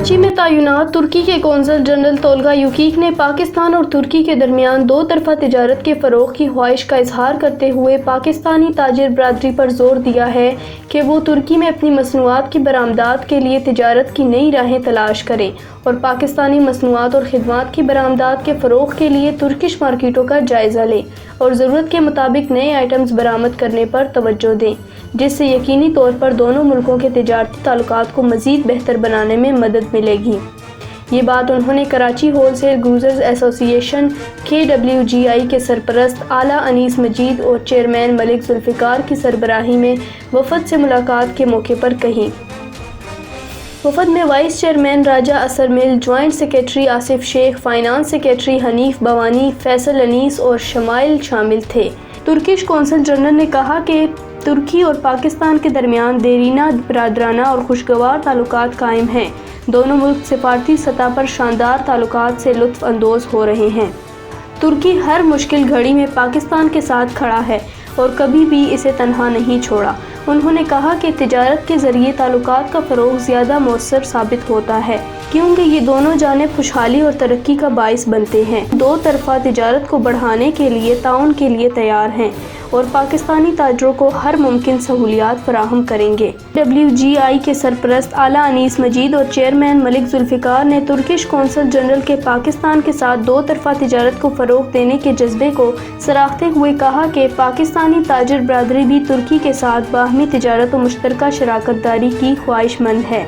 کراچی میں تعینات ترکی کے قونصل جنرل تولگا یوکیک نے پاکستان اور ترکی کے درمیان دو طرفہ تجارت کے فروغ کی خواہش کا اظہار کرتے ہوئے پاکستانی تاجر برادری پر زور دیا ہے کہ وہ ترکی میں اپنی مصنوعات کی برآمدات کے لیے تجارت کی نئی راہیں تلاش کریں اور پاکستانی مصنوعات اور خدمات کی برآمدات کے فروغ کے لیے ترکش مارکیٹوں کا جائزہ لیں اور ضرورت کے مطابق نئے آئٹمز برآمد کرنے پر توجہ دیں، جس سے یقینی طور پر دونوں ملکوں کے تجارتی تعلقات کو مزید بہتر بنانے میں مدد ملے گی۔ یہ بات انہوں نے کراچی ہول سیل گروزرز ایسوسی ایشن KWGI کے سرپرست اعلیٰ انیس مجید اور چیئرمین ملک ذوالفقار کی سربراہی میں وفد سے ملاقات کے موقع پر کہی۔ وفد میں وائس چیئرمین راجہ اثر مل، جوائنٹ سیکریٹری آصف شیخ، فائنانس سیکریٹری حنیف بوانی، فیصل انیس اور شمائل شامل تھے۔ ترکش قونصل جنرل نے کہا کہ ترکی اور پاکستان کے درمیان دیرینہ برادرانہ اور خوشگوار تعلقات قائم ہیں۔ دونوں ملک سفارتی سطح پر شاندار تعلقات سے لطف اندوز ہو رہے ہیں۔ ترکی ہر مشکل گھڑی میں پاکستان کے ساتھ کھڑا ہے اور کبھی بھی اسے تنہا نہیں چھوڑا۔ انہوں نے کہا کہ تجارت کے ذریعے تعلقات کا فروغ زیادہ مؤثر ثابت ہوتا ہے کیونکہ یہ دونوں جانب خوشحالی اور ترقی کا باعث بنتے ہیں۔ دو طرفہ تجارت کو بڑھانے کے لیے تعاون کے لیے تیار ہیں اور پاکستانی تاجروں کو ہر ممکن سہولیات فراہم کریں گے۔ WGI کے سرپرست اعلیٰ انیس مجید اور چیئرمین ملک ذوالفقار نے ترکش قونصل جنرل کے پاکستان کے ساتھ دو طرفہ تجارت کو فروغ دینے کے جذبے کو سراہتے ہوئے کہا کہ پاکستانی تاجر برادری بھی ترکی کے ساتھ باہمی تجارت و مشترکہ شراکت داری کی خواہش مند ہے۔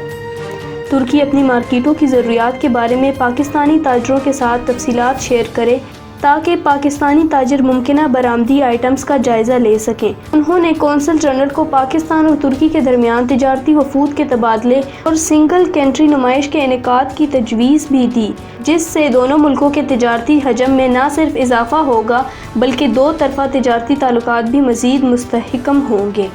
ترکی اپنی مارکیٹوں کی ضروریات کے بارے میں پاکستانی تاجروں کے ساتھ تفصیلات شیئر کرے تاکہ پاکستانی تاجر ممکنہ برآمدی آئٹمز کا جائزہ لے سکیں۔ انہوں نے قونصل جنرل کو پاکستان اور ترکی کے درمیان تجارتی وفود کے تبادلے اور سنگل کنٹری نمائش کے انعقاد کی تجویز بھی دی، جس سے دونوں ملکوں کے تجارتی حجم میں نہ صرف اضافہ ہوگا بلکہ دو طرفہ تجارتی تعلقات بھی مزید مستحکم ہوں گے۔